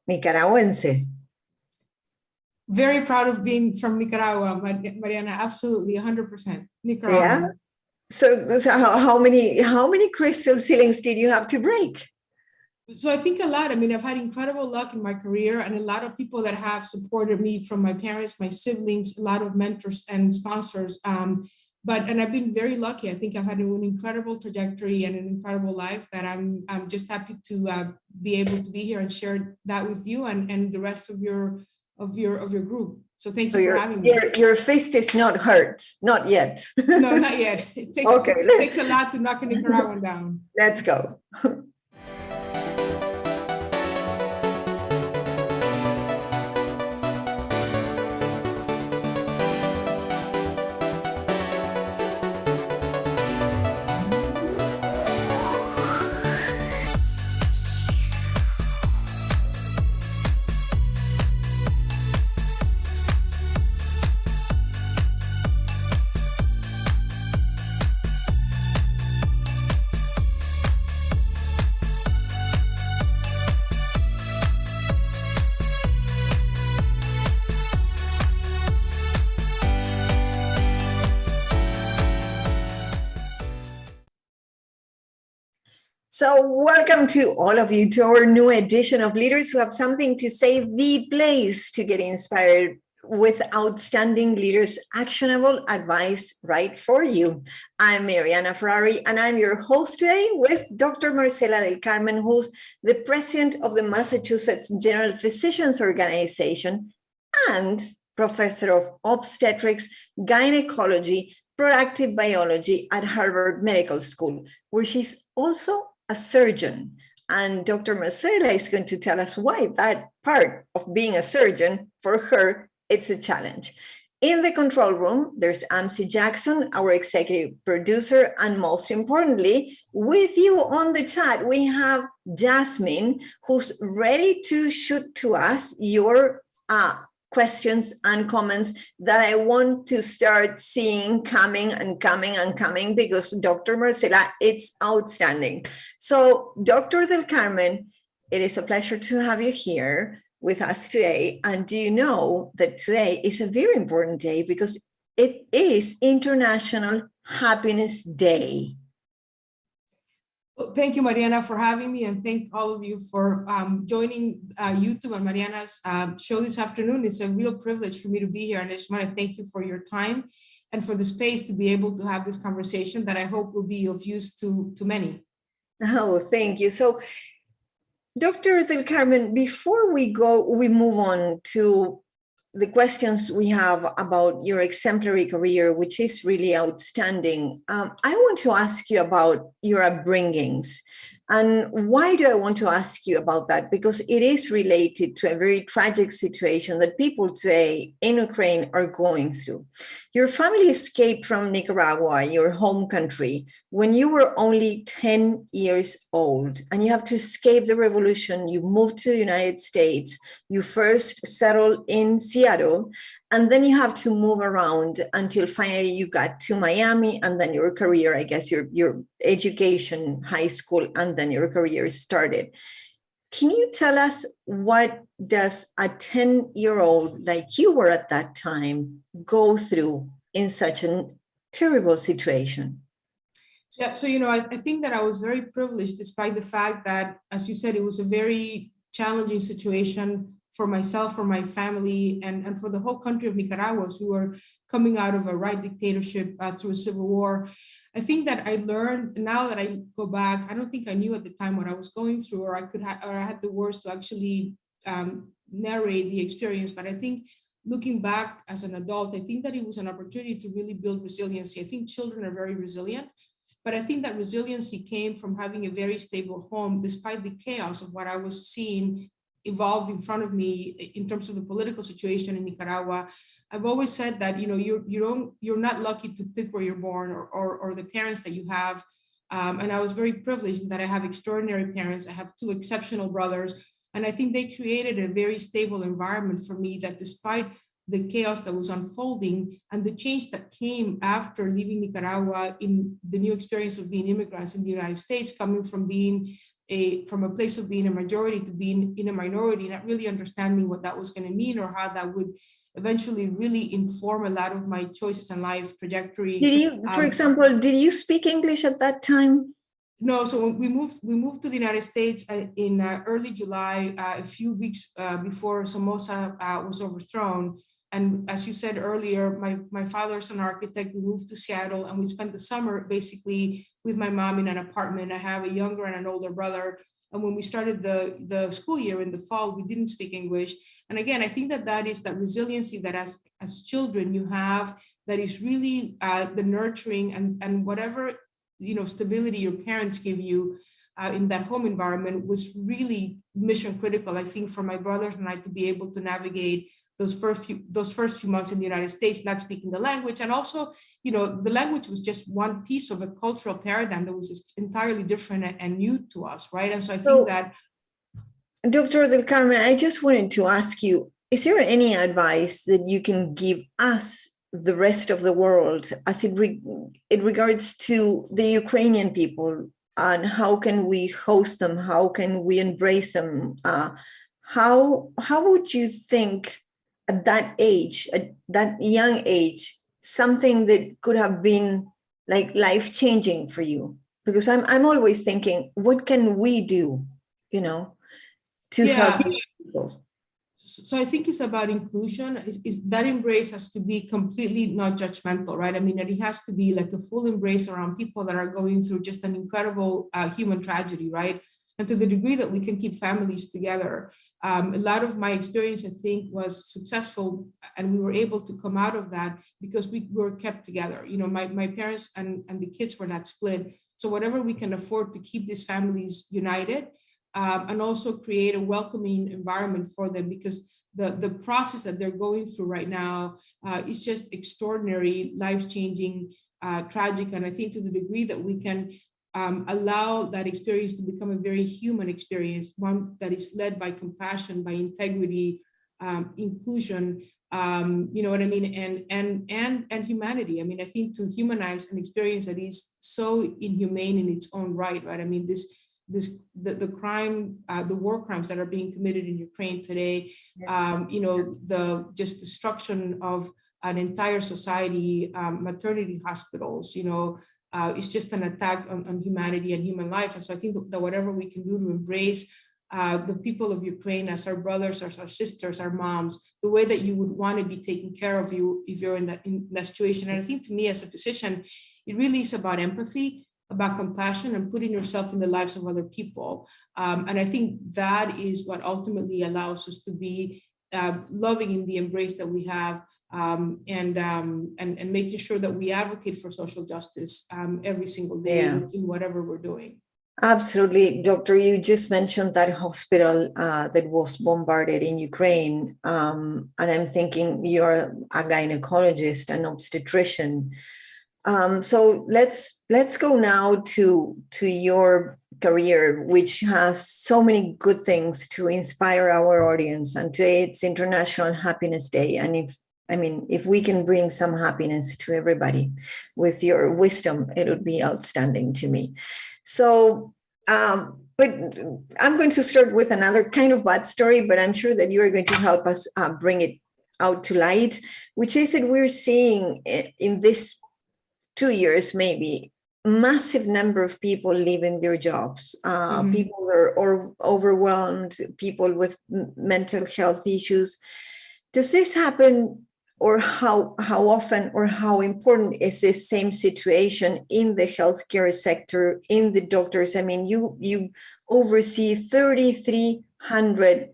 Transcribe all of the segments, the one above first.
Nicaragüense. Very proud of being from Nicaragua, Mariana, absolutely, 100%. Nicaragua. Yeah. So how many crystal ceilings did you have to break? So I think a lot. I mean, I've had incredible luck in my career and a lot of people that have supported me, from my parents, my siblings, a lot of mentors and sponsors. And I've been very lucky. I think I've had an incredible trajectory and an incredible life that I'm just happy to be able to be here and share that with you and the rest of your group. So thank you for having me. Your fist is not hurt, not yet. No, not yet. It takes a lot to knock a Nicaraguan down. Let's go. So welcome to all of you to our new edition of Leaders Who Have Something to Say, the place to get inspired with outstanding leaders, actionable advice right for you. I'm Mariana Ferrari, and I'm your host today with Dr. Marcela del Carmen, who's the president of the Massachusetts General Physicians Organization and professor of obstetrics, gynecology, productive biology at Harvard Medical School, where she's also a surgeon. And Dr. Marcela is going to tell us why that part of being a surgeon, for her, it's a challenge. In the control room, there's Amcy Jackson, our executive producer, and most importantly, with you on the chat, we have Jasmine, who's ready to shoot to us your questions and comments that I want to start seeing coming and coming and coming, because Dr. Marcela, it's outstanding. So Dr. del Carmen, it is a pleasure to have you here with us today. And do you know that today is a very important day because it is International Happiness Day? Well, thank you, Mariana, for having me, and thank all of you for joining YouTube and Mariana's show this afternoon. It's a real privilege for me to be here, and I just want to thank you for your time and for the space to be able to have this conversation that I hope will be of use to many. Oh, thank you. So, Dr. del Carmen, before we move on to the questions we have about your exemplary career, which is really outstanding, I want to ask you about your upbringings. And why do I want to ask you about that? Because it is related to a very tragic situation that people today in Ukraine are going through. Your family escaped from Nicaragua, your home country, when you were only 10 years old, and you have to escape the revolution. You moved to the United States. You first settled in Seattle, and then you have to move around until finally you got to Miami, and then your career, I guess your education, high school, and then your career started. Can you tell us, what does a 10-year-old like you were at that time go through in such a terrible situation? Yeah, so, I think that I was very privileged, despite the fact that, as you said, it was a very challenging situation for myself, for my family, and for the whole country of Nicaragua. We were coming out of a right dictatorship through a civil war. I think that I learned, now that I go back, I don't think I knew at the time what I was going through, or I had the words to actually narrate the experience. But I think looking back as an adult, I think that it was an opportunity to really build resiliency. I think children are very resilient, but I think that resiliency came from having a very stable home, despite the chaos of what I was seeing evolved in front of me in terms of the political situation in Nicaragua. I've always said that you're not lucky to pick where you're born or the parents that you have. And I was very privileged that I have extraordinary parents. I have two exceptional brothers, and I think they created a very stable environment for me that, despite the chaos that was unfolding and the change that came after leaving Nicaragua in the new experience of being immigrants in the United States, coming from being from a place of being a majority to being in a minority, not really understanding what that was going to mean or how that would eventually really inform a lot of my choices in life trajectory. Did you, for example, did you speak English at that time? No, so when we moved to the United States in early July, a few weeks before Somoza was overthrown. And as you said earlier, my father's an architect. We moved to Seattle and we spent the summer basically with my mom in an apartment. I have a younger and an older brother. And when we started the school year in the fall, we didn't speak English. And again, I think that is that resiliency that as children you have, that is really the nurturing and whatever, stability your parents give you in that home environment was really mission critical, I think, for my brothers and I to be able to navigate those first few months in the United States, not speaking the language. And also, the language was just one piece of a cultural paradigm that was just entirely different and new to us, right? And so I think that... Dr. Del Carmen, I just wanted to ask you, is there any advice that you can give us, the rest of the world, as it regards to the Ukrainian people, and how can we host them? How can we embrace them? How would you think at that age, at that young age, something that could have been like life-changing for you? Because I'm always thinking, what can we do, to help people? So I think it's about inclusion. That embrace has to be completely not judgmental, right? I mean, it has to be like a full embrace around people that are going through just an incredible human tragedy, right? And to the degree that we can keep families together. A lot of my experience, I think, was successful, and we were able to come out of that because we were kept together. My parents and the kids were not split. So whatever we can afford to keep these families united, and also create a welcoming environment for them, because the process that they're going through right now is just extraordinary, life-changing, tragic. And I think to the degree that we can allow that experience to become a very human experience, one that is led by compassion, by integrity, inclusion, you know what I mean, and humanity. I mean, I think to humanize an experience that is so inhumane in its own right, right? I mean, the crime, the war crimes that are being committed in Ukraine today, yes. The just destruction of an entire society, maternity hospitals, it's just an attack on humanity and human life. And so I think that whatever we can do to embrace the people of Ukraine as our brothers, as our sisters, our moms, the way that you would want to be taken care of you if you're in that situation. And I think to me as a physician, it really is about empathy, about compassion, and putting yourself in the lives of other people. And I think that is what ultimately allows us to be loving in the embrace that we have, and making sure that we advocate for social justice every single day in whatever we're doing. Absolutely, Doctor. You just mentioned that hospital that was bombarded in Ukraine. And I'm thinking you're a gynecologist, an obstetrician. So let's go now to your career, which has so many good things to inspire our audience. And today it's International Happiness Day. And if we can bring some happiness to everybody with your wisdom, it would be outstanding to me. So, but I'm going to start with another kind of bad story, but I'm sure that you are going to help us bring it out to light, which is that we're seeing in this 2 years, maybe, massive number of people leaving their jobs. People are overwhelmed, people with mental health issues. Does this happen, or how often, or how important is this same situation in the healthcare sector, in the doctors? I mean, you oversee 3,300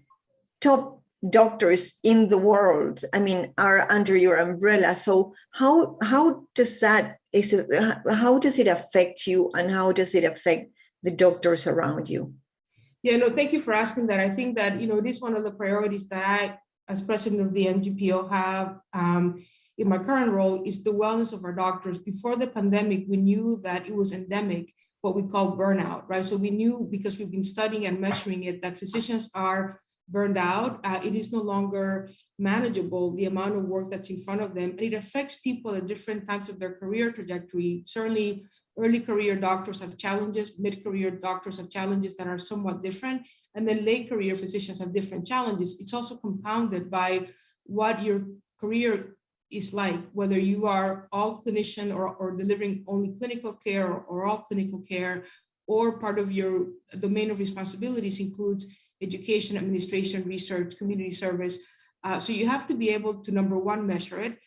top doctors in the world, are under your umbrella. So how does it affect you, and how does it affect the doctors around you? Yeah, no, thank you for asking that. I think that, it is one of the priorities that I, as president of the MGPO, have in my current role, is the wellness of our doctors. Before the pandemic, we knew that it was endemic, what we call burnout, right? So we knew, because we've been studying and measuring it, that physicians are burned out. It is no longer manageable, the amount of work that's in front of them. And it affects people at different times of their career trajectory. Certainly, early career doctors have challenges, mid-career doctors have challenges that are somewhat different, and then late career physicians have different challenges. It's also compounded by what your career is like, whether you are all clinician or delivering only clinical care or all clinical care, or part of your domain of responsibilities includes education, administration, research, community service. So you have to be able to, number one, measure it,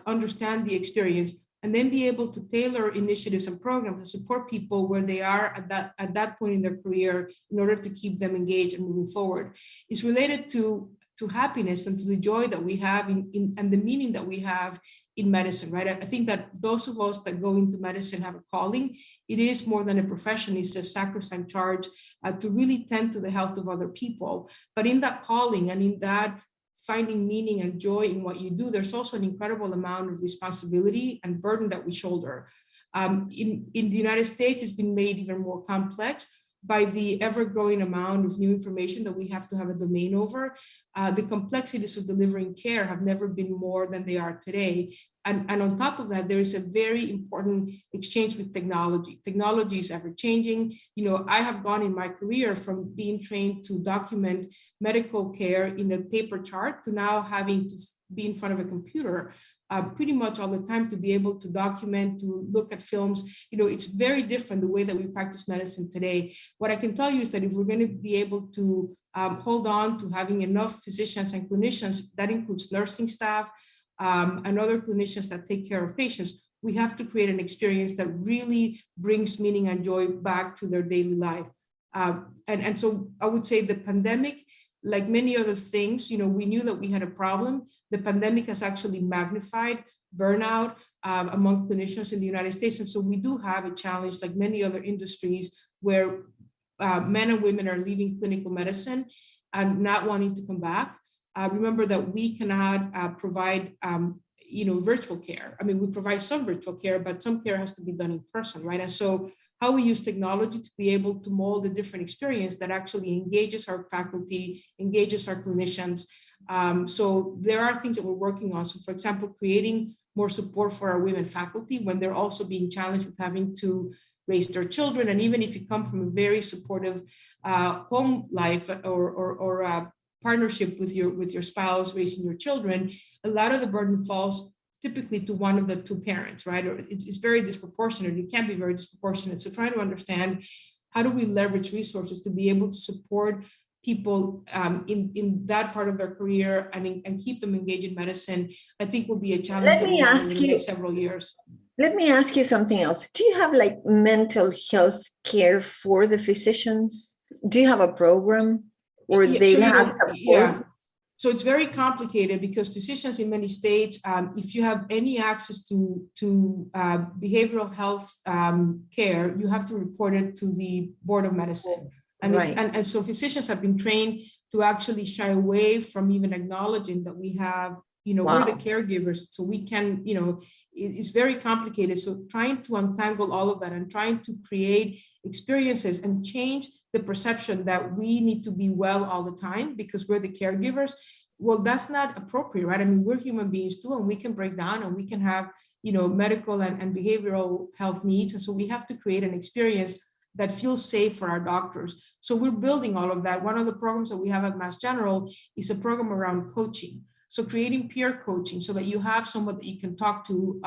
understand the experience, and then be able to tailor initiatives and programs to support people where they are at that point in their career in order to keep them engaged and moving forward. It's related to happiness and to the joy that we have and the meaning that we have in medicine, right? I think that those of us that go into medicine have a calling. It is more than a profession. It's a sacrosanct charge to really tend to the health of other people. But in that calling and in that finding meaning and joy in what you do, there's also an incredible amount of responsibility and burden that we shoulder. In the United States, it's been made even more complex by the ever-growing amount of new information that we have to have a domain over. The complexities of delivering care have never been more than they are today. And on top of that, there is a very important exchange with technology. Technology is ever changing. You know, I have gone in my career from being trained to document medical care in a paper chart to now having to be in front of a computer pretty much all the time to be able to document, to look at films. You know, it's very different the way that we practice medicine today. What I can tell you is that if we're going to be able to hold on to having enough physicians and clinicians, that includes nursing staff, and other clinicians that take care of patients, we have to create an experience that really brings meaning and joy back to their daily life. And so I would say the pandemic, like many other things, you know, we knew that we had a problem. The pandemic has actually magnified burnout among clinicians in the United States. And so we do have a challenge, like many other industries, where men and women are leaving clinical medicine and not wanting to come back. Remember that we cannot provide, virtual care. I mean, we provide some virtual care, but some care has to be done in person, right? And so how we use technology to be able to mold a different experience that actually engages our faculty, engages our clinicians. So there are things that we're working on. So for example, creating more support for our women faculty when they're also being challenged with having to raise their children. And even if you come from a very supportive home life or partnership with your spouse raising your children, a lot of the burden falls typically to one of the two parents, right? Or it's very disproportionate. It can be very disproportionate. So trying to understand how do we leverage resources to be able to support people in that part of their career and keep them engaged in medicine, I think will be a challenge that we'll have in the next several years. Let me ask you something else. Do you have like mental health care for the physicians? Do you have a program or they have support? Yeah. So it's very complicated because physicians in many states, if you have any access to behavioral health care, you have to report it to the Board of Medicine. And, right. and so physicians have been trained to actually shy away from even acknowledging that we have, wow. We're the caregivers, so we can, it's very complicated. So trying to untangle all of that and trying to create experiences and change the perception that we need to be well all the time because we're the caregivers. Well, that's not appropriate, right? I mean, we're human beings too, and we can break down and we can have, medical and behavioral health needs. And so we have to create an experience that feels safe for our doctors. So we're building all of that. One of the programs that we have at Mass General is a program around coaching. So creating peer coaching so that you have someone that you can talk to,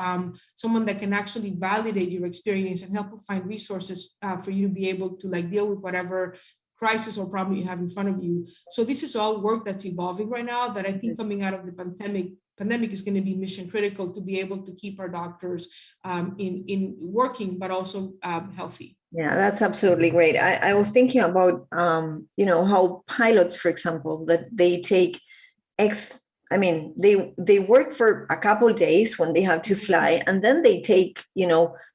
someone that can actually validate your experience and help you find resources for you to be able to deal with whatever crisis or problem you have in front of you. So this is all work that's evolving right now that I think coming out of the pandemic is going to be mission critical to be able to keep our doctors in working, but also healthy. Yeah, that's absolutely great. I was thinking about, how pilots, for example, that they take they work for a couple of days when they have to fly, and then they take,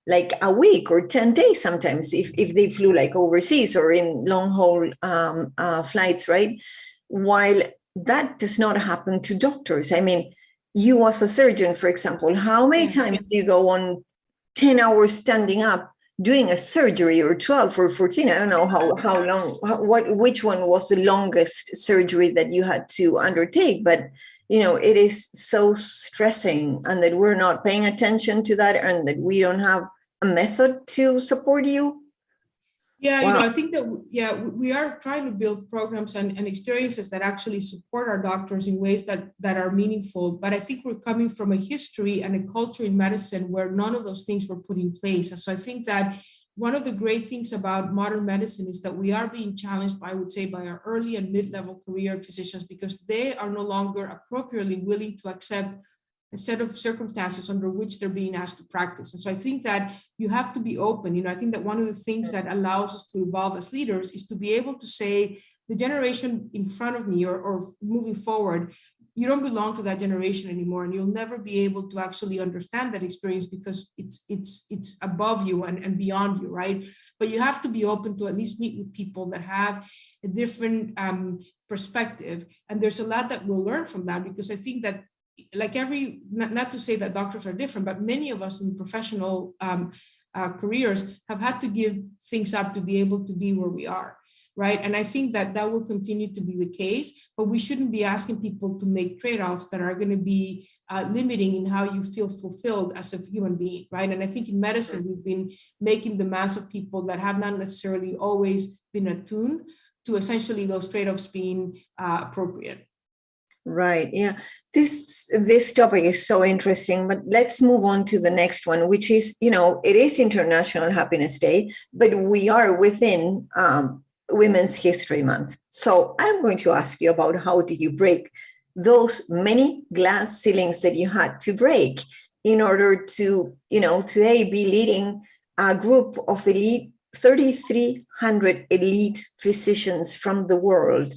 like a week or 10 days sometimes if they flew like overseas or in long haul flights, right? While that does not happen to doctors. I mean, you as a surgeon, for example, how many times do you go on 10 hours standing up doing a surgery, or 12 or 14. I don't know how long, which one was the longest surgery that you had to undertake, but it is so stressing, and that we're not paying attention to that, and that we don't have a method to support you. Yeah, Wow. I think that, we are trying to build programs and experiences that actually support our doctors in ways that are meaningful. But I think we're coming from a history and a culture in medicine where none of those things were put in place. And so I think that one of the great things about modern medicine is that we are being challenged, I would say, by our early and mid-level career physicians, because they are no longer appropriately willing to accept a set of circumstances under which they're being asked to practice. And so I think that you have to be open. I think that one of the things that allows us to evolve as leaders is to be able to say, the generation in front of me or moving forward, you don't belong to that generation anymore, and you'll never be able to actually understand that experience because it's above you and beyond you, right? But you have to be open to at least meet with people that have a different perspective. And there's a lot that we'll learn from that, because I think that, like not to say that doctors are different, but many of us in professional careers have had to give things up to be able to be where we are, right? And I think that will continue to be the case, but we shouldn't be asking people to make trade-offs that are going to be limiting in how you feel fulfilled as a human being, right? And I think in medicine, we've been making the mass of people that have not necessarily always been attuned to essentially those trade-offs being appropriate. Right. Yeah. This topic is so interesting, but let's move on to the next one, which is, it is International Happiness Day, but we are within Women's History Month. So I'm going to ask you about, how did you break those many glass ceilings that you had to break in order to, today be leading a group of 3,300 elite physicians from the world,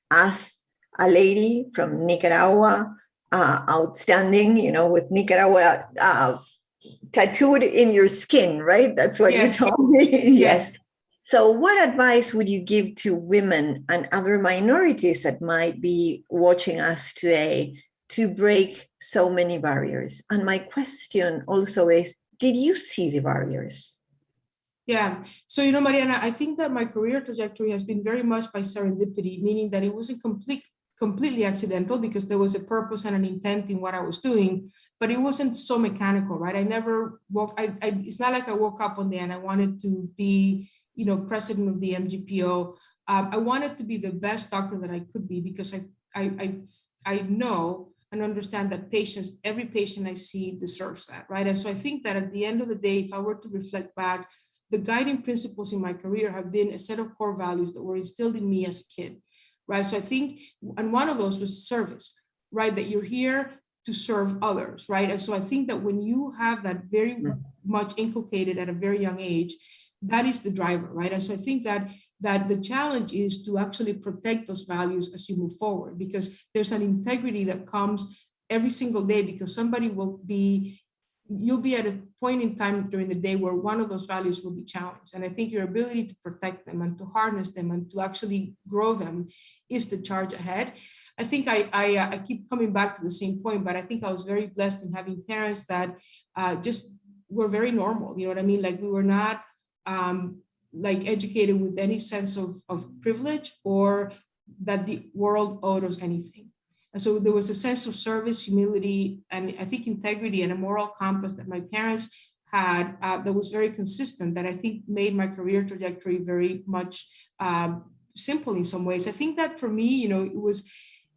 as a lady from Nicaragua, outstanding, with Nicaragua tattooed in your skin, right? That's what you told me. Yes. So what advice would you give to women and other minorities that might be watching us today to break so many barriers? And my question also is, did you see the barriers? Yeah. So, Mariana, I think that my career trajectory has been very much by serendipity, meaning that it wasn't completely accidental, because there was a purpose and an intent in what I was doing, but it wasn't so mechanical, right? I never it's not like I woke up one day and I wanted to be, president of the MGPO. I wanted to be the best doctor that I could be, because I know and understand that every patient I see deserves that, right? And so I think that at the end of the day, if I were to reflect back, the guiding principles in my career have been a set of core values that were instilled in me as a kid, right? So I think, and one of those was service, right? That you're here to serve others, right? And so I think that when you have that very much inculcated at a very young age, that is the driver, right? And so I think that the challenge is to actually protect those values as you move forward, because there's an integrity that comes every single day, because you'll be at a point in time during the day where one of those values will be challenged. And I think your ability to protect them and to harness them and to actually grow them is the charge ahead. I think I keep coming back to the same point, but I think I was very blessed in having parents that just were very normal. You know what I mean? Like, we were not educated with any sense of privilege or that the world owed us anything. And so there was a sense of service, humility, and I think integrity and a moral compass that my parents had that was very consistent, that I think made my career trajectory very much simple in some ways. I think that for me, it was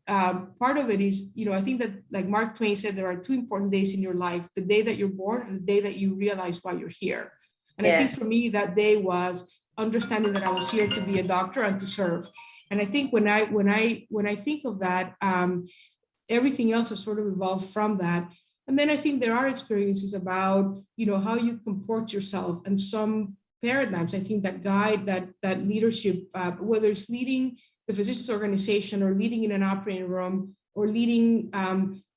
part of it is, I think that, like Mark Twain said, there are two important days in your life: the day that you're born and the day that you realize why you're here. And I think for me, that day was understanding that I was here to be a doctor and to serve. And I think when I think of that, everything else has sort of evolved from that. And then I think there are experiences about, how you comport yourself and some paradigms, I think, that guide that leadership, whether it's leading the physicians organization or leading in an operating room or leading,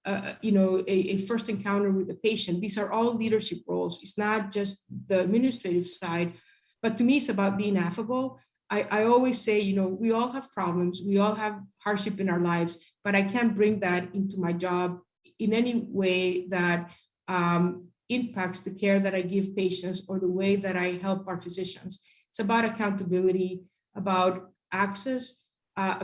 a first encounter with the patient. These are all leadership roles. It's not just the administrative side, but to me, it's about being affable. I always say, we all have problems. We all have hardship in our lives, but I can't bring that into my job in any way that impacts the care that I give patients or the way that I help our physicians. It's about accountability, about access,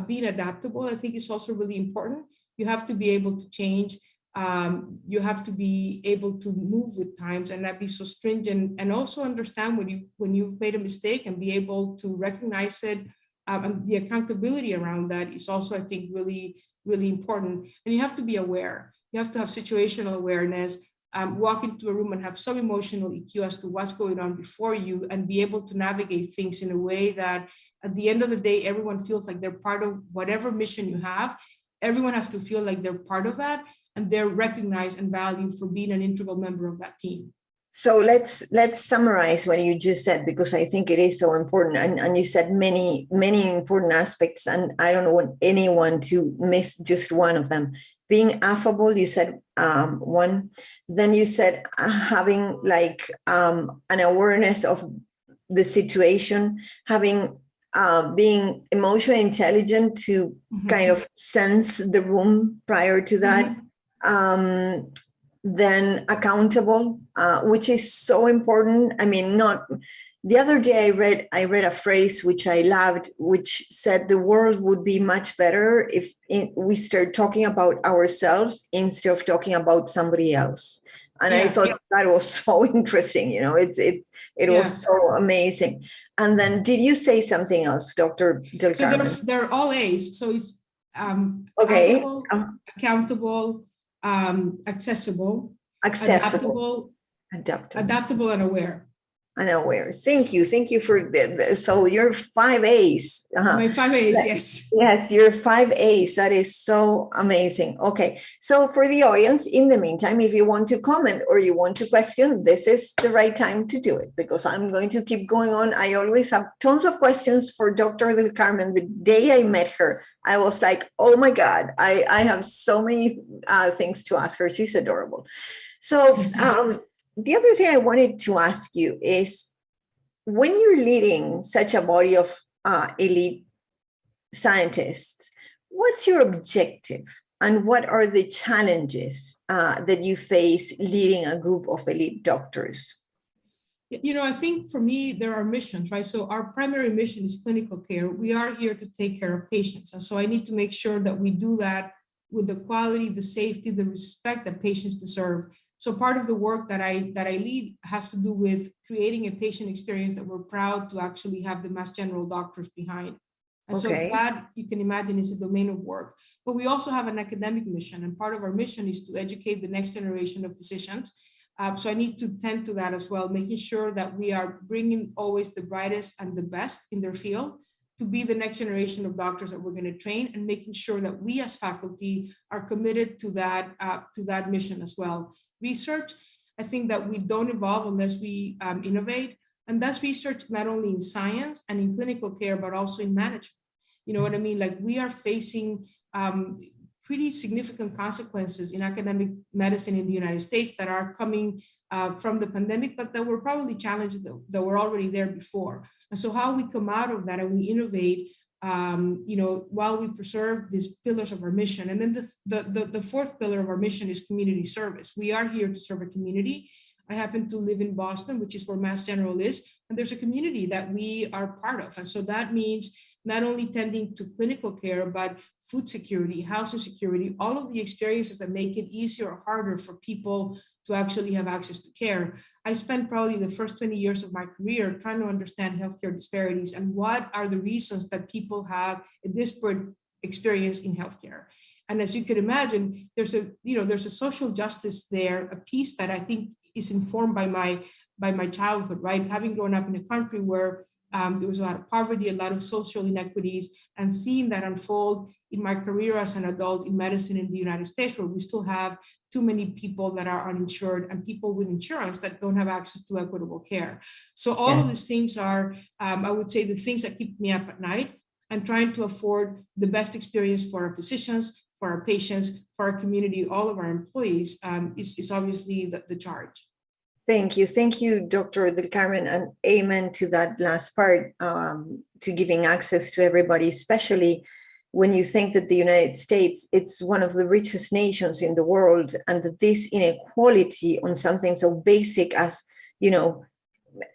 being adaptable. I think it's also really important. You have to be able to change. You have to be able to move with times and not be so stringent, and also understand when you've made a mistake and be able to recognize it. And the accountability around that is also, I think, really, really important. And you have to be aware. You have to have situational awareness, walk into a room and have some emotional EQ as to what's going on before you, and be able to navigate things in a way that at the end of the day, everyone feels like they're part of whatever mission you have. Everyone has to feel like they're part of that, and they're recognized and valued for being an integral member of that team. So let's summarize what you just said, because I think it is so important. And you said many important aspects, and I don't want anyone to miss just one of them. Being affable, you said one. Then you said having like an awareness of the situation, having being emotionally intelligent to kind of sense the room prior to that. Then accountable, which is so important. I mean, not the other day I read a phrase which I loved, which said the world would be much better if we start talking about ourselves instead of talking about somebody else. And I thought that was so interesting. You know, it was so amazing. And then did you say something else, Dr. Del Carmen? So they're all A's. So it's okay. Affable, accountable, accessible, adaptable, and aware. Thank you for so you're 5 A's. My 5 A's, yes. Yes, you're 5 A's. That is so amazing. Okay, so for the audience, in the meantime, if you want to comment or you want to question, this is the right time to do it, because I'm going to keep going on. I always have tons of questions for Dr. Del Carmen. The day I met her, I was like, oh my God, I have so many things to ask her. She's adorable. So the other thing I wanted to ask you is, when you're leading such a body of elite scientists, what's your objective and what are the challenges that you face leading a group of elite doctors? You know, I think for me, there are missions, right? So our primary mission is clinical care. We are here to take care of patients. And so I need to make sure that we do that with the quality, the safety, the respect that patients deserve. So part of the work that I lead has to do with creating a patient experience that we're proud to actually have the Mass General doctors behind. And so that, you can imagine, is a domain of work. But we also have an academic mission, and part of our mission is to educate the next generation of physicians. So I need to tend to that as well, making sure that we are bringing always the brightest and the best in their field to be the next generation of doctors that we're going to train, and making sure that we as faculty are committed to that mission as well. Research, I think that we don't evolve unless we innovate. And that's research not only in science and in clinical care, but also in management. You know what I mean? Like, we are facing pretty significant consequences in academic medicine in the United States that are coming from the pandemic, but that were probably challenges that were already there before. And so how we come out of that and we innovate, you know, while we preserve these pillars of our mission. And then the fourth pillar of our mission is community service. We are here to serve a community. I happen to live in Boston, which is where Mass General is, and there's a community that we are part of. And so that means not only tending to clinical care, but food security, housing security, all of the experiences that make it easier or harder for people to actually have access to care. I spent probably the first 20 years of my career trying to understand healthcare disparities and what are the reasons that people have a disparate experience in healthcare. And as you could imagine, there's a social justice there, a piece that I think is informed by my childhood, right? Having grown up in a country where there was a lot of poverty, a lot of social inequities, and seeing that unfold in my career as an adult in medicine in the United States, where we still have too many people that are uninsured and people with insurance that don't have access to equitable care. So all of these things are, I would say, the things that keep me up at night, and trying to afford the best experience for our physicians, for our patients, for our community, all of our employees is obviously the charge. Thank you, Dr. Del Carmen, and amen to that last part, to giving access to everybody, especially when you think that the United States, it's one of the richest nations in the world, and that this inequality on something so basic as,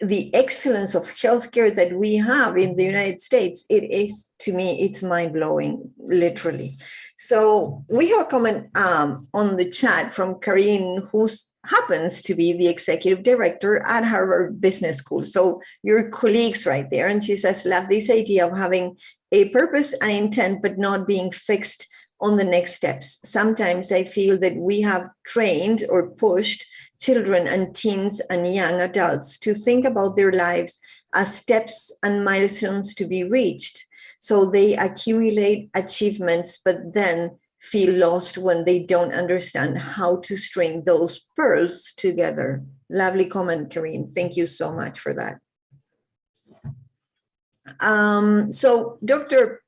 the excellence of healthcare that we have in the United States, it is, to me, it's mind-blowing, literally. So we have a comment on the chat from Karine, who happens to be the executive director at Harvard Business School. So your colleagues right there. And she says, love this idea of having a purpose and intent, but not being fixed on the next steps. Sometimes I feel that we have trained or pushed children and teens and young adults to think about their lives as steps and milestones to be reached. So they accumulate achievements, but then feel lost when they don't understand how to string those pearls together. Lovely comment, Karine. Thank you so much for that. So, Doctor,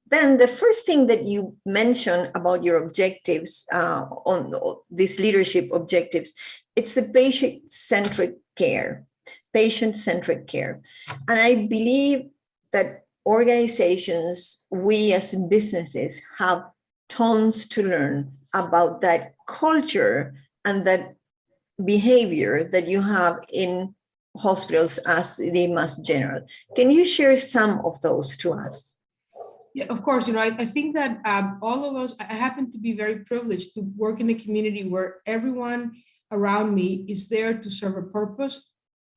then the first thing that you mentioned about your objectives on these leadership objectives, it's the patient-centric care, patient-centric care. And I believe that organizations, we as businesses, have tons to learn about that culture and that behavior that you have in hospitals as the Mass General. Can you share some of those to us? Yeah, of course. I think that all of us, I happen to be very privileged to work in a community where everyone around me is there to serve a purpose,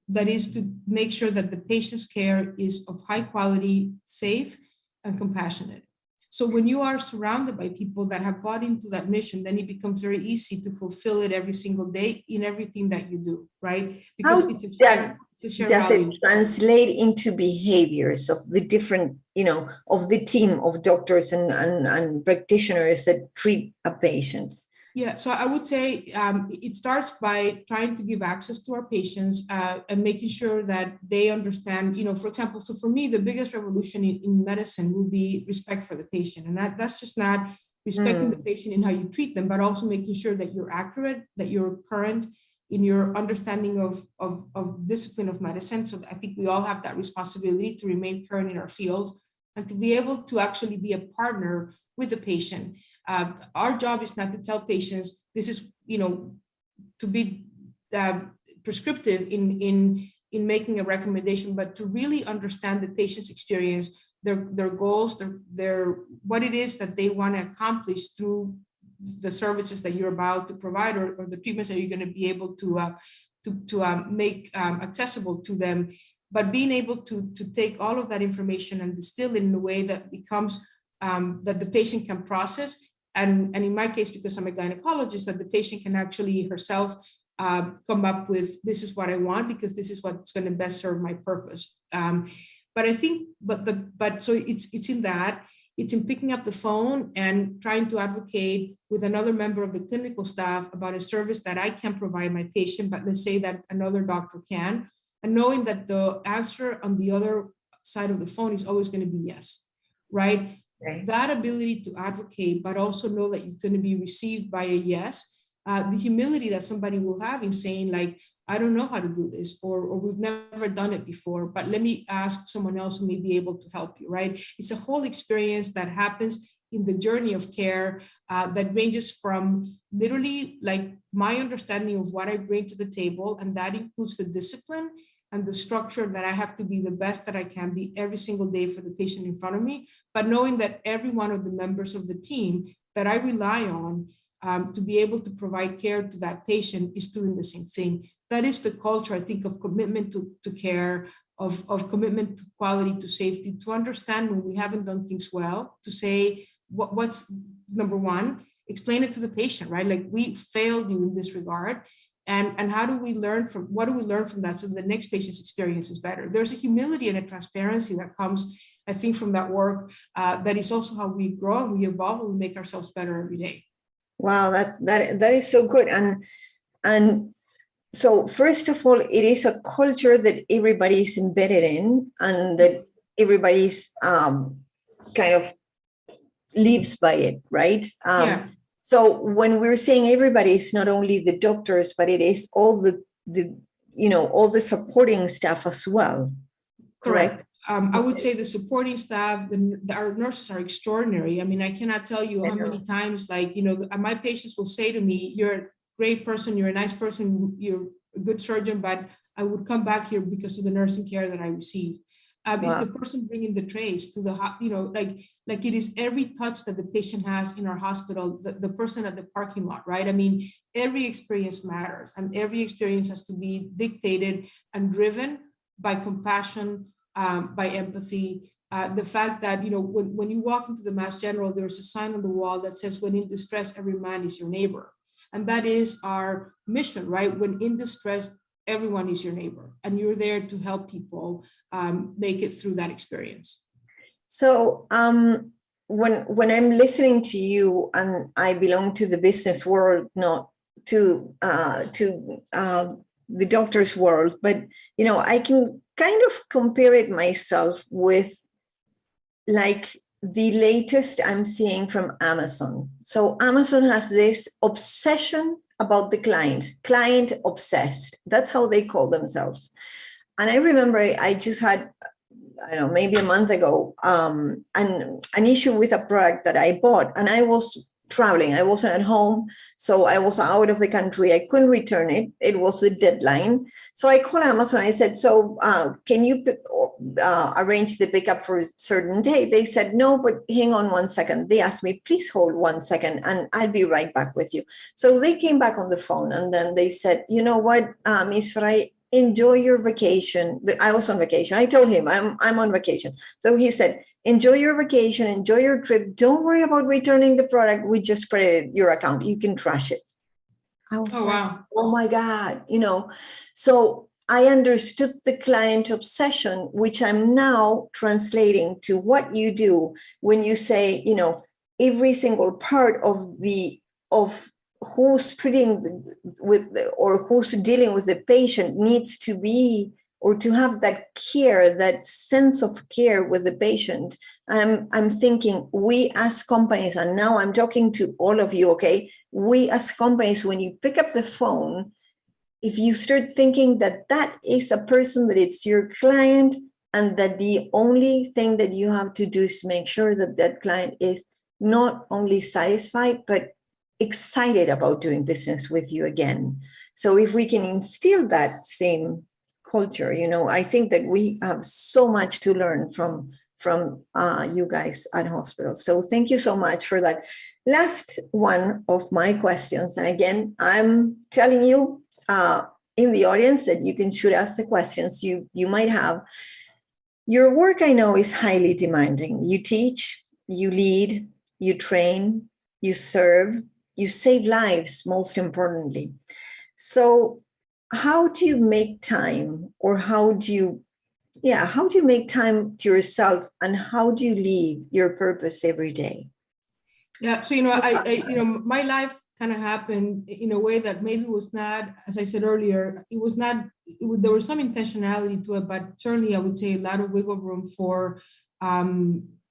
that is to make sure that the patient's care is of high quality, safe, and compassionate. So when you are surrounded by people that have bought into that mission, then it becomes very easy to fulfill it every single day in everything that you do, right? Because it's a shared value. It translate into behaviors of the different, of the team of doctors and practitioners that treat a patient? Yeah, so I would say it starts by trying to give access to our patients and making sure that they understand, for example, so for me, the biggest revolution in medicine will be respect for the patient. And that's just not respecting the patient in how you treat them, but also making sure that you're accurate, that you're current in your understanding of discipline of medicine. So I think we all have that responsibility to remain current in our fields and to be able to actually be a partner with the patient. Our job is not to tell patients this is, to be prescriptive in making a recommendation, but to really understand the patient's experience, their goals, their what it is that they want to accomplish through the services that you're about to provide or the treatments that you're going to be able to make accessible to them. But being able to take all of that information and distill it in a way that becomes that the patient can process. And in my case, because I'm a gynecologist, that the patient can actually herself come up with, this is what I want, because this is what's going to best serve my purpose. But I think, but so it's in that, it's in picking up the phone and trying to advocate with another member of the clinical staff about a service that I can provide my patient, but let's say that another doctor can, and knowing that the answer on the other side of the phone is always going to be yes, right? Okay. That ability to advocate, but also know that it's going to be received by a yes, the humility that somebody will have in saying like, I don't know how to do this, or we've never done it before, but let me ask someone else who may be able to help you, right? It's a whole experience that happens in the journey of care that ranges from literally like my understanding of what I bring to the table, and that includes the discipline and the structure that I have to be the best that I can be every single day for the patient in front of me, but knowing that every one of the members of the team that I rely on to be able to provide care to that patient is doing the same thing. That is the culture, I think, of commitment to care, of commitment to quality, to safety, to understand when we haven't done things well, to say what's number one, explain it to the patient, right? Like, we failed you in this regard. And how do we learn from, what do we learn from that so the next patient's experience is better? There's a humility and a transparency that comes, I think, from that work that is also how we grow and we evolve and we make ourselves better every day. Wow, that is so good. And so first of all, it is a culture that everybody is embedded in and that everybody's kind of lives by it, right? Yeah. So when we're saying everybody, it's not only the doctors, but it is all the all the supporting staff as well. Correct. I would say the supporting staff, our nurses are extraordinary. I mean, I cannot tell you how many times, like, my patients will say to me, "You're a great person, you're a nice person, you're a good surgeon, but I would come back here because of the nursing care that I received." Is the person bringing the trays to the, like it is every touch that the patient has in our hospital, the person at the parking lot, right? I mean, every experience matters, and every experience has to be dictated and driven by compassion, by empathy. The fact that, when you walk into the Mass General, there's a sign on the wall that says, "When in distress, every man is your neighbor." And that is our mission, right? When in distress, everyone is your neighbor, and you're there to help people make it through that experience. So when I'm listening to you, and I belong to the business world, not to the doctor's world, but I can kind of compare it myself with like the latest I'm seeing from Amazon. So Amazon has this obsession about the client obsessed. That's how they call themselves. And I remember I just had, I don't know, maybe a month ago, an issue with a product that I bought, and I was traveling. I wasn't at home, so I was out of the country. I couldn't return it. It was the deadline. So I called Amazon. I said, "So can you arrange the pickup for a certain day?" They said, "No, but hang on 1 second." They asked me, "Please hold 1 second and I'll be right back with you." So they came back on the phone, and then they said, "You know what, Ms. Ferrari, enjoy your vacation." But I was on vacation. I told him I'm on vacation. So he said, "Enjoy your vacation, enjoy your trip. Don't worry about returning the product. We just credited your account. You can trash it." I was Oh my God, So I understood the client obsession, which I'm now translating to what you do when you say, every single part of who's treating or who's dealing with the patient needs to be, or to have that care, that sense of care with the patient. I'm thinking, we as companies, and now I'm talking to all of you, okay? We as companies, when you pick up the phone, if you start thinking that that is a person, that it's your client, and that the only thing that you have to do is make sure that that client is not only satisfied, but excited about doing business with you again. So if we can instill that same culture, I think that we have so much to learn from you guys at hospitals. So thank you so much for that. Last one of my questions, and again, I'm telling you in the audience that you can shoot us the questions you might have. Your work, I know, is highly demanding. You teach, you lead, you train, you serve, you save lives, most importantly. So how do you make time, or how do you make time to yourself, and how do you live your purpose every day? Yeah, so my life kind of happened in a way that maybe was not, as I said earlier, there was some intentionality to it, but certainly I would say a lot of wiggle room for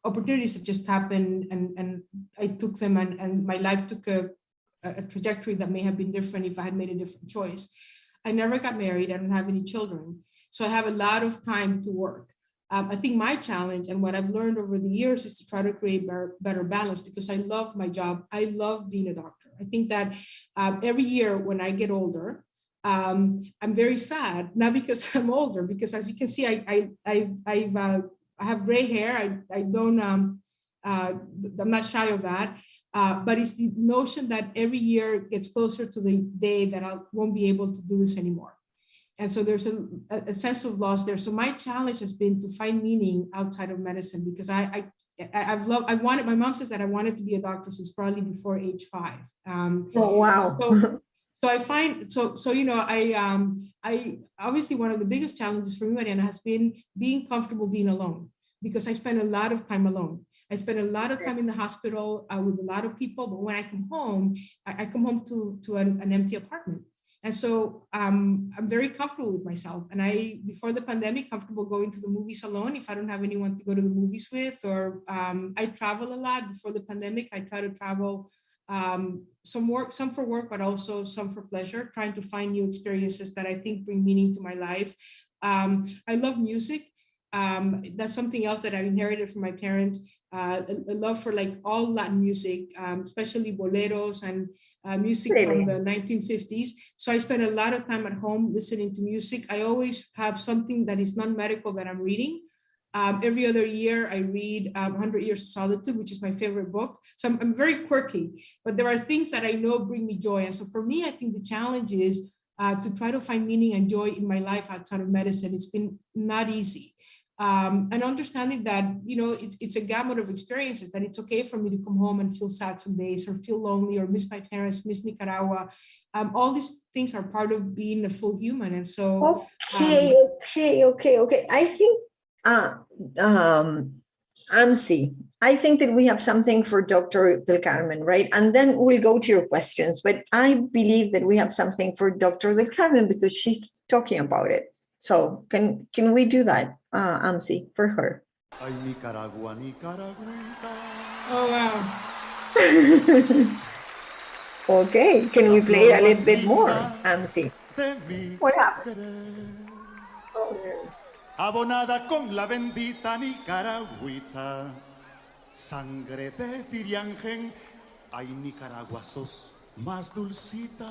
opportunities that just happened, and I took them, and my life took a trajectory that may have been different if I had made a different choice. I never got married. I don't have any children. So I have a lot of time to work. I think my challenge, and what I've learned over the years, is to try to create better balance, because I love my job. I love being a doctor. I think that every year when I get older, I'm very sad, not because I'm older, because as you can see, I have gray hair. I don't, I'm not shy of that. But it's the notion that every year gets closer to the day that I won't be able to do this anymore. And so there's a sense of loss there. So my challenge has been to find meaning outside of medicine, because my mom says that I wanted to be a doctor since probably before age 5. Oh, wow. So I find, I obviously, one of the biggest challenges for me, Mariana, has been being comfortable being alone, because I spend a lot of time alone. I spend a lot of time in the hospital with a lot of people, but when I come home, I come home to an empty apartment. And so I'm very comfortable with myself. And before the pandemic, comfortable going to the movies alone if I don't have anyone to go to the movies with, or I travel a lot. Before the pandemic, I try to travel some for work, but also some for pleasure, trying to find new experiences that I think bring meaning to my life. I love music. That's something else that I inherited from my parents. A love for like all Latin music, especially boleros and music from the 1950s. So I spend a lot of time at home listening to music. I always have something that is non-medical that I'm reading. Every other year, I read 100 Years of Solitude, which is my favorite book. So I'm very quirky, but there are things that I know bring me joy. And so for me, I think the challenge is to try to find meaning and joy in my life outside of medicine. It's been not easy. And understanding that, you know, it's a gamut of experiences, that it's okay for me to come home and feel sad some days, or feel lonely, or miss my parents, miss Nicaragua. All these things are part of being a full human. And so okay. I think AMSI, I think that we have something for Dr. Del Carmen, right? And then we'll go to your questions, but I believe that we have something for Dr. Del Carmen because she's talking about it. So can we do that, AMSI, for her? Ay, Nicaragua, Nicaraguita. oh wow. Okay, can we play it a little bit more, AMSI? What happened? Abonada con la bendita Nicaragüita, sangre de Tiriangen, ay, Nicaragua, sos más dulcita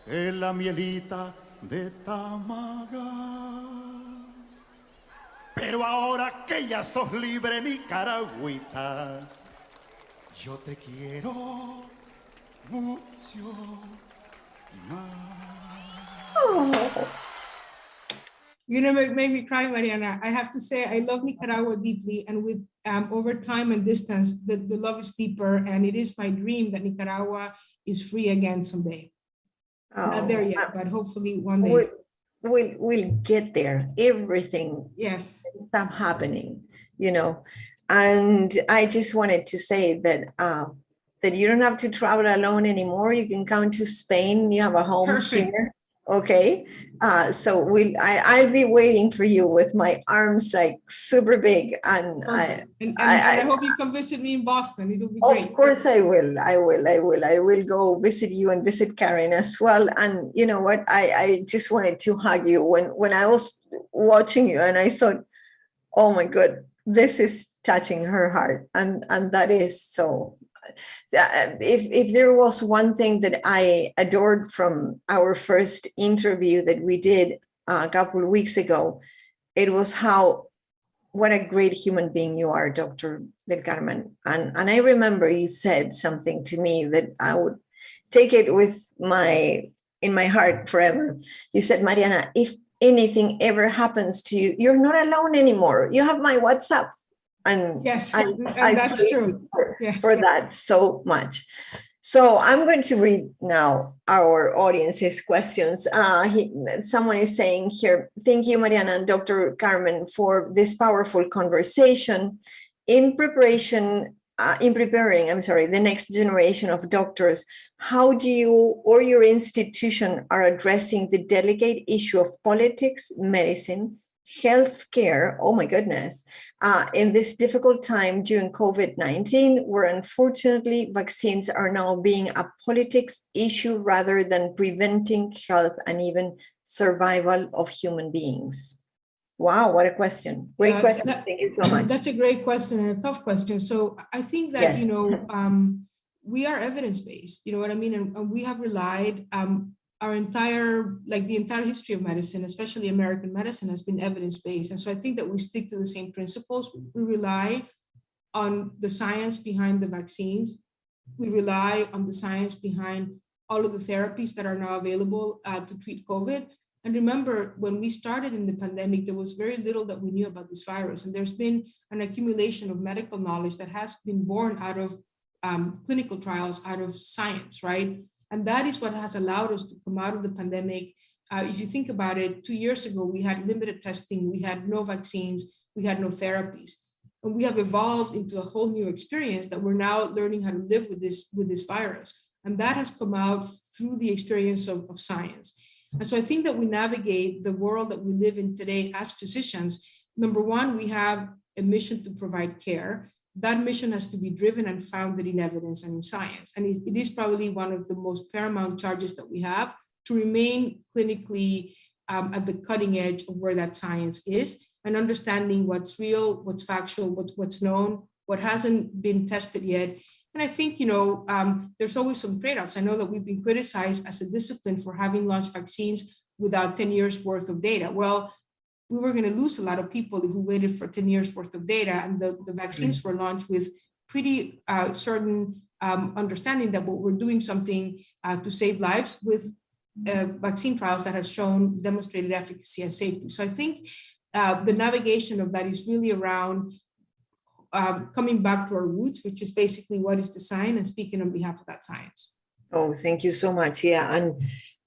que la mielita de Tamagas. Pero ahora que ya sos libre, Nicaragüita, yo te quiero mucho más. Oh. You know, it made me cry, Mariana. I have to say, I love Nicaragua deeply, and with over time and distance, the love is deeper, and it is my dream that Nicaragua is free again someday. Not there yet, but hopefully one day. We'll get there. Everything yes stop happening, you know. And I just wanted to say that that you don't have to travel alone anymore. You can come to Spain. You have a home Perfect. here. Okay, so I'll be waiting for you with my arms like super big, and I hope you come visit me in Boston. It'll be great. Of course I will. I will go visit you and visit Karen as well. And you know what? I just wanted to hug you when I was watching you, and I thought, oh my God, this is touching her heart, and that is so. If there was one thing that I adored from our first interview that we did a couple of weeks ago, it was what a great human being you are, Dr. Del Carmen. And I remember you said something to me that I would take it in my heart forever. You said, Mariana, if anything ever happens to you, you're not alone anymore. You have my WhatsApp. And yes, I that's true. For that so much. So I'm going to read now our audience's questions. Someone is saying here, thank you, Mariana and Dr. Carmen, for this powerful conversation. In preparing the next generation of doctors, how do you or your institution are addressing the delicate issue of politics, medicine, healthcare, oh my goodness, in this difficult time during COVID-19, where unfortunately vaccines are now being a politics issue rather than preventing health and even survival of human beings? Wow, what a question. Great question. Thank you so much. That's a great question and a tough question. So I think that, yes. You know, we are evidence-based, you know what I mean? And we have relied, the entire history of medicine, especially American medicine, has been evidence-based. And so I think that we stick to the same principles. We rely on the science behind the vaccines. We rely on the science behind all of the therapies that are now available to treat COVID. And remember, when we started in the pandemic, there was very little that we knew about this virus. And there's been an accumulation of medical knowledge that has been born out of clinical trials, out of science, right? And that is what has allowed us to come out of the pandemic. If you think about it, 2 years ago, we had limited testing, we had no vaccines, we had no therapies. And we have evolved into a whole new experience that we're now learning how to live with this virus. And that has come out through the experience of science. And so I think that we navigate the world that we live in today as physicians. Number one, we have a mission to provide care. That mission has to be driven and founded in evidence and in science. And it is probably one of the most paramount charges that we have, to remain clinically at the cutting edge of where that science is, and understanding what's real, what's factual, what's known, what hasn't been tested yet. And I think, there's always some trade-offs. I know that we've been criticized as a discipline for having launched vaccines without 10 years worth of data. Well, we were going to lose a lot of people if we waited for 10 years worth of data, and the vaccines were launched with pretty certain understanding that we're doing something to save lives with vaccine trials that have shown demonstrated efficacy and safety. So I think the navigation of that is really around coming back to our roots, which is basically what is the science, and speaking on behalf of that science. Oh, thank you so much. Yeah,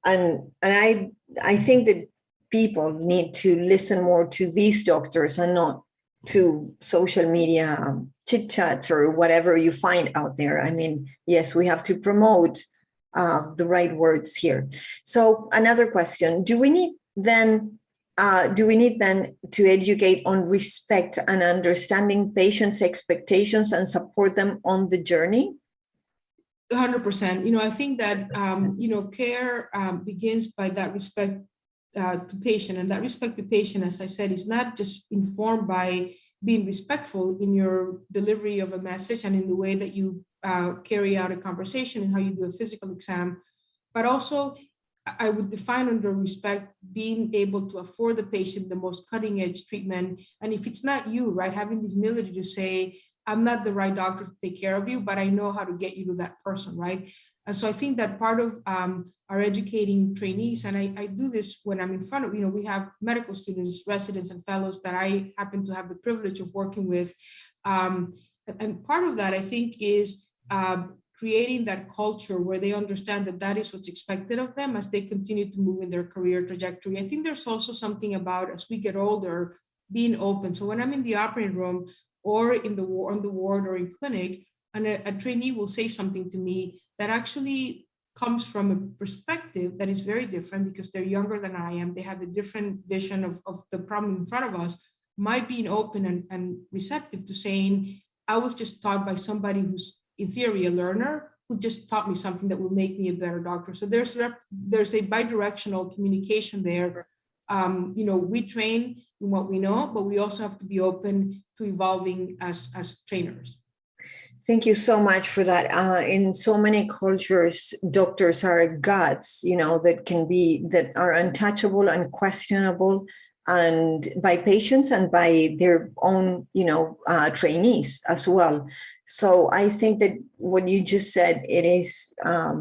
and I think that people need to listen more to these doctors and not to social media chit chats or whatever you find out there. I mean, yes, we have to promote the right words here. So another question: Do we need then to educate on respect and understanding patients' expectations and support them on the journey? 100%. I think that care begins by that respect to patient, and that respect to patient, as I said, is not just informed by being respectful in your delivery of a message and in the way that you carry out a conversation and how you do a physical exam, but also I would define under respect being able to afford the patient the most cutting edge treatment. And if it's not you, right, having the humility to say, I'm not the right doctor to take care of you, but I know how to get you to that person, right? And so I think that part of our educating trainees, and I do this when I'm in front of, we have medical students, residents, and fellows that I happen to have the privilege of working with. And part of that, I think, is creating that culture where they understand that that is what's expected of them as they continue to move in their career trajectory. I think there's also something about, as we get older, being open. So when I'm in the operating room or on the ward or in clinic, and a trainee will say something to me that actually comes from a perspective that is very different because they're younger than I am. They have a different vision of the problem in front of us. My being open and receptive to saying, I was just taught by somebody who's in theory a learner who just taught me something that will make me a better doctor. So there's a bidirectional communication there. We train in what we know, but we also have to be open to evolving as trainers. Thank you so much for that. In so many cultures, doctors are gods, that are untouchable, unquestionable, and by patients and by their own, trainees as well. So I think that what you just said, it is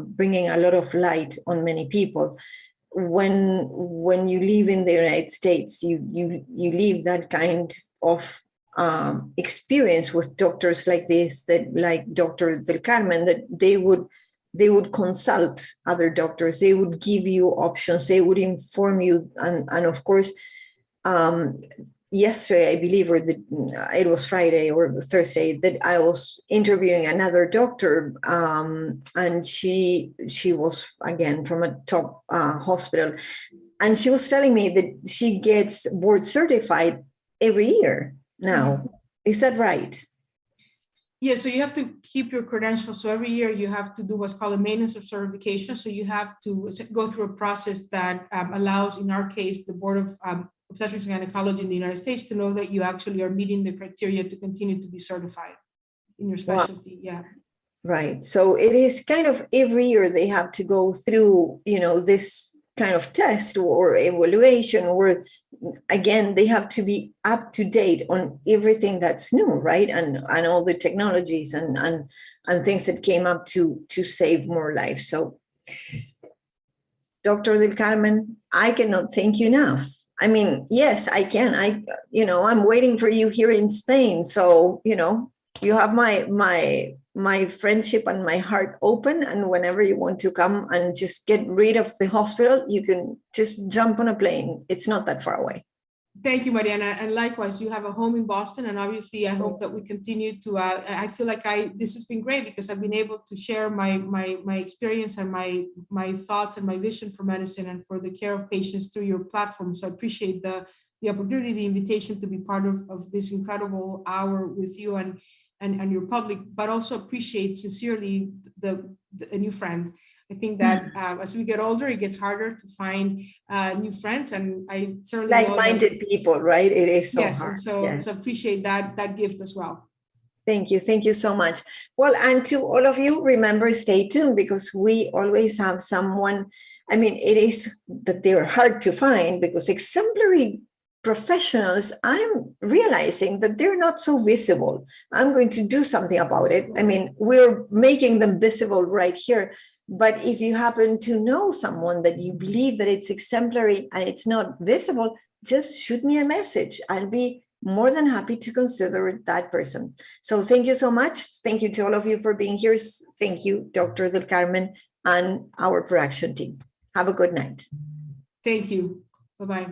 bringing a lot of light on many people. When you live in the United States, you live that kind of experience with doctors like this, that like Dr. Del Carmen, that they would consult other doctors, they would give you options, they would inform you, and of course, yesterday, I believe, it was Friday or Thursday, that I was interviewing another doctor, and she was again from a top hospital, and she was telling me that she gets board certified every year now. Is that right? Yeah, so you have to keep your credentials. So every year you have to do what's called a maintenance of certification. So you have to go through a process that allows, in our case, the Board of Obstetrics and Gynecology in the United States to know that you actually are meeting the criteria to continue to be certified in your specialty. Wow. Yeah. Right. So it is kind of every year they have to go through, this kind of test or evaluation, or again, they have to be up to date on everything that's new, right? And all the technologies and things that came up to save more lives. So Dr. Del Carmen, I cannot thank you enough. I mean, yes, I can. I'm waiting for you here in Spain. So, you have my friendship and my heart open. And whenever you want to come and just get rid of the hospital, you can just jump on a plane. It's not that far away. Thank you, Mariana. And likewise, you have a home in Boston. And obviously, I hope that we continue to, I feel like this has been great because I've been able to share my experience and my thoughts and my vision for medicine and for the care of patients through your platform. So I appreciate the opportunity, the invitation to be part of this incredible hour with you and your public, but also appreciate sincerely a new friend. I think that as we get older, it gets harder to find new friends, and I certainly know Like-minded people, right? It is so yes, hard. and so appreciate that gift as well. Thank you so much. Well, and to all of you, remember, stay tuned, because we always have someone. I mean, it is that they're hard to find, because exemplary professionals, I'm realizing that they're not so visible. I'm going to do something about it. I mean, we're making them visible right here. But if you happen to know someone that you believe that it's exemplary and it's not visible, just shoot me a message. I'll be more than happy to consider that person. So thank you so much. Thank you to all of you for being here. Thank you, Dr. Del Carmen, and our production team. Have a good night. Thank you. Bye-bye.